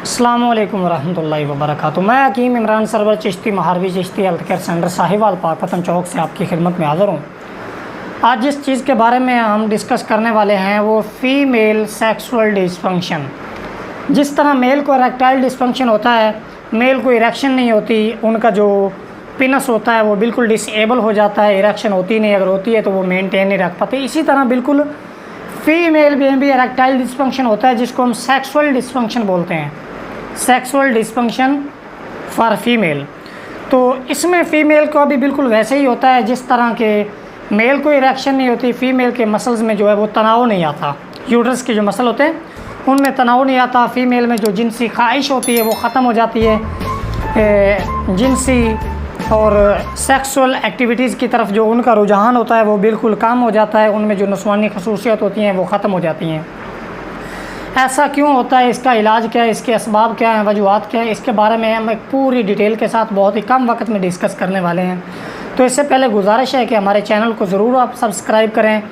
अस्सलामुअलैकुम वरहमतुल्लाहि वबरकातुहू। मैं Hakim Imran Sarwar Chishti Maharvi Chishti health care centre Sahiwal Pakpattan Chowk से आपकी खिदमत में हाज़िर हूँ। आज जिस चीज़ के बारे में हम डिस्कस करने वाले हैं वो फ़ीमेल सेक्सुअल डिसफंक्शन। जिस तरह मेल को इरेक्टाइल डिसफंक्शन होता है, मेल को इरेक्शन नहीं होती, उनका जो पिनस होता है वो बिल्कुल डिसेबल हो जाता है, इरेक्शन होती नहीं, अगर होती है तो वो मेनटेन नहीं रख पाते। इसी तरह बिल्कुल फ़ीमेल में भी इरेक्टाइल डिसफंक्शन होता है जिसको हम सेक्सुअल डिसफंक्शन बोलते हैं, सेक्सुअल डिसफंक्शन फॉर फीमेल। तो इसमें फ़ीमेल को भी बिल्कुल वैसे ही होता है जिस तरह के मेल को इरेक्शन नहीं होती, फ़ीमेल के मसल्स में जो है वो तनाव नहीं आता, यूट्रस के जो मसल होते हैं उनमें तनाव नहीं आता। फ़ीमेल में जो जिनसी ख्वाहिश होती है वो ख़त्म हो जाती है, जिनसी और सेक्सुअल एक्टिविटीज़ की तरफ जो उनका रुझान होता है वो बिल्कुल कम हो जाता है, उनमें जो नस्वानी खसूसियत होती हैं वो ख़त्म हो जाती हैं। ऐसा क्यों होता है, इसका इलाज क्या है, इसके असबाब क्या हैं, वजूहात क्या है, इसके बारे में हम एक पूरी डिटेल के साथ बहुत ही कम वक्त में डिस्कस करने वाले हैं। तो इससे पहले गुजारिश है कि हमारे चैनल को ज़रूर आप सब्सक्राइब करें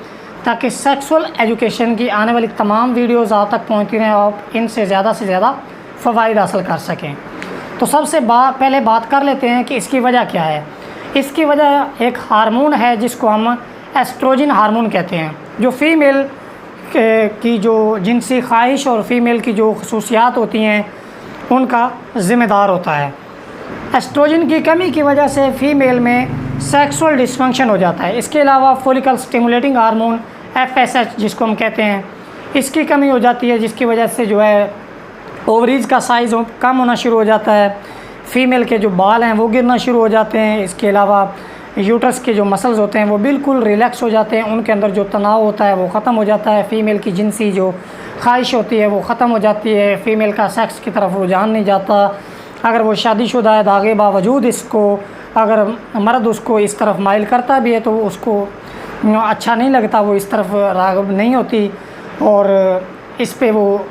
ताकि सेक्सुअल एजुकेशन की आने वाली तमाम वीडियोज़ आप तक पहुँचती रहें और इनसे ज़्यादा से ज़्यादा फ़वाइद हासिल कर सकें। तो सबसे पहले बात कर लेते हैं कि इसकी वजह क्या है। इसकी वजह एक हार्मोन है जिसको हम एस्ट्रोजन हार्मोन कहते हैं, जो फ़ीमेल की जो जिनसी ख्वाहिश और फ़ीमेल की जो खसूसियात होती हैं उनका ज़िम्मेदार होता है। एस्ट्रोजन की कमी की वजह से फ़ीमेल में सेक्सुअल डिसफंक्शन हो जाता है। इसके अलावा फॉलिकल स्टिमुलेटिंग हार्मोन FSH जिसको हम कहते हैं, इसकी कमी हो जाती है जिसकी वजह से जो है ओवरीज़ का साइज़ कम होना शुरू हो जाता है, फ़ीमेल के जो बाल हैं वो गिरना शुरू हो जाते हैं। इसके अलावा यूट्रस के जो मसल्स होते हैं वो बिल्कुल रिलैक्स हो जाते हैं, उनके अंदर जो तनाव होता है वो ख़त्म हो जाता है, फ़ीमेल की जिनसी जो ख्वाहिश होती है वो ख़त्म हो जाती है, फ़ीमेल का सेक्स की तरफ रुझान नहीं जाता। अगर वो शादीशुदा है दागे बावजूद इसको अगर मर्द उसको इस तरफ माइल करता भी है तो उसको अच्छा नहीं लगता, वो इस तरफ राग़िब नहीं होती। और इस पे वो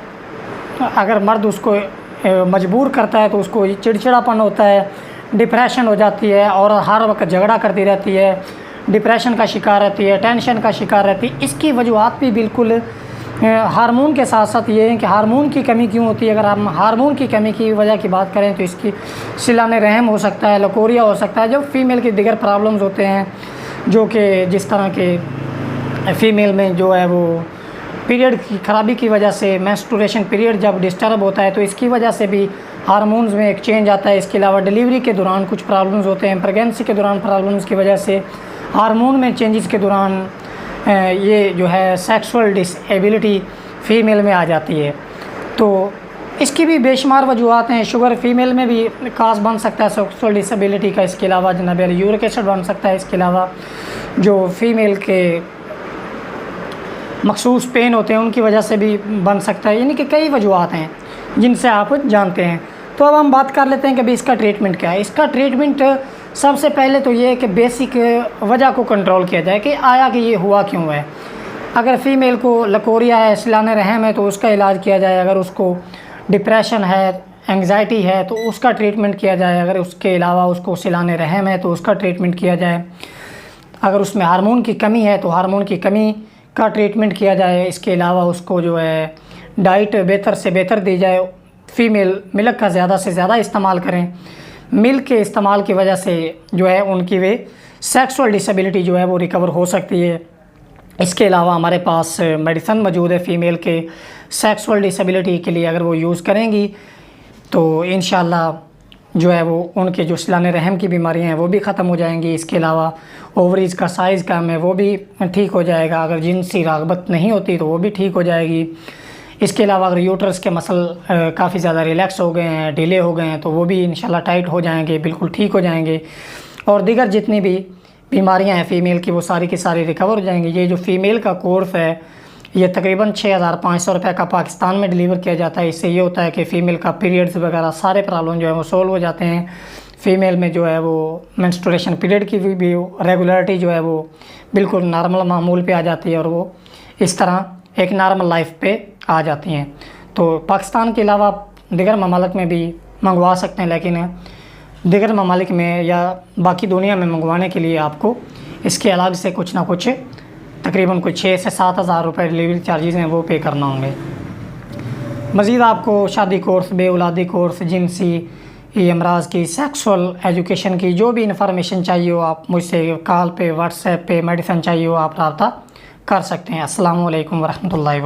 अगर मर्द उसको मजबूर करता है तो उसको चिड़चिड़ापन होता है, डिप्रेशन हो जाती है और हर वक्त झगड़ा करती रहती है, डिप्रेशन का शिकार रहती है, टेंशन का शिकार रहती है। इसकी वजूहात भी बिल्कुल हार्मोन के साथ साथ ये है कि हार्मोन की कमी क्यों होती है। अगर हम हार्मोन की कमी की वजह की बात करें तो इसकी सिलाने रहम हो सकता है, लकोरिया हो सकता है, जो फीमेल के दिगर प्रॉब्लम्स होते हैं, जो कि जिस तरह के फ़ीमेल में जो है वो पीरियड की ख़राबी की वजह से मेंस्ट्रुएशन पीरियड जब डिस्टर्ब होता है तो इसकी वजह से भी हार्मोन्स में एक चेंज आता है। इसके अलावा डिलीवरी के दौरान कुछ प्रॉब्लम्स होते हैं, प्रेगनेंसी के दौरान प्रॉब्लम्स की वजह से हार्मोन में चेंजेस के दौरान ये जो है सेक्सुअल डिसेबिलिटी फ़ीमेल में आ जाती है। तो इसकी भी बेशुमार वजूहात हैं। शुगर फ़ीमेल में भी काज बन सकता है सेक्सुअल डिसेबिलिटी का। इसके अलावा जनाब यूरिक एसिड बन सकता है। इसके अलावा जो फ़ीमेल के मखसूस पेन होते हैं उनकी वजह से भी बन सकता है, यानी कि कई वजूहात हैं जिनसे आप जानते हैं। तो अब हम बात कर लेते हैं कि भाई इसका ट्रीटमेंट क्या है। इसका ट्रीटमेंट सबसे पहले तो ये है कि बेसिक वजह को कंट्रोल किया जाए कि आया कि ये हुआ क्यों है। अगर फ़ीमेल को लकोरिया है, सिलाने रहम है तो उसका इलाज किया जाए। अगर उसको डिप्रेशन है, एंग्जाइटी है तो उसका ट्रीटमेंट किया जाए। अगर उसके अलावा उसको सिलाने रहम है तो उसका ट्रीटमेंट किया जाए। अगर उसमें हार्मोन की कमी है तो हार्मोन की कमी का ट्रीटमेंट किया जाए। इसके अलावा उसको जो है डाइट बेहतर से बेहतर दी जाए। फ़ीमेल मिल्क का ज़्यादा से ज़्यादा इस्तेमाल करें। मिल्क के इस्तेमाल की वजह से जो है उनकी वे सेक्सुअल डिसेबिलिटी जो है वो रिकवर हो सकती है। इसके अलावा हमारे पास मेडिसन मौजूद है फ़ीमेल के सेक्सुअल डिसेबिलिटी के लिए। अगर वो यूज़ करेंगी तो इंशाल्लाह जो है वो उनके जो सिलाने रहम की बीमारियां हैं वो भी ख़त्म हो जाएंगी। इसके अलावा ओवरीज़ का साइज़ कम है वो भी ठीक हो जाएगा। अगर जिनसी राग़बत नहीं होती तो वो भी ठीक हो जाएगी। इसके अलावा अगर यूट्रस के मसल काफ़ी ज़्यादा रिलैक्स हो गए हैं, ढीले हो गए हैं तो वो भी इंशाल्लाह टाइट हो जाएंगे, बिल्कुल ठीक हो जाएंगे। और दीगर जितनी भी बीमारियां हैं फ़ीमेल की वो सारी की सारी रिकवर हो जाएंगी। ये जो फ़ीमेल का कोर्स है ये तकरीबन 6500 रुपये का पाकिस्तान में डिलीवर किया जाता है। इससे ये होता है कि फ़ीमेल का पीरियड्स वगैरह सारे प्रॉब्लम जो है वो सोल्व हो जाते हैं। फ़ीमेल में जो है वो मेंस्ट्रुएशन पीरियड की भी रेगुलरिटी जो है वो बिल्कुल नॉर्मल मामूल पे आ जाती है और वो इस तरह एक नॉर्मल लाइफ पे आ जाती हैं। तो पाकिस्तान के अलावा दिगर ममालिक में भी मंगवा सकते हैं, लेकिन दिगर ममालिक में या बाकी दुनिया में मंगवाने के लिए आपको इसके अलग से कुछ ना कुछ तकरीबन कुछ 6 से 7 हज़ार रुपये डिलीवरी चार्जेस हैं वो पे करना होंगे। मज़ीद आपको शादी कोर्स, बेऔलादी कोर्स, जिनसी अमराज की, सेक्सुअल एजुकेशन की जो भी इंफॉर्मेशन चाहिए हो आप मुझसे कॉल पे, व्हाट्सएप पे, मेडिसिन चाहिए हो आप रब्ता कर सकते हैं। अस्सलामु अलैकुम वरहमतुल्लाहि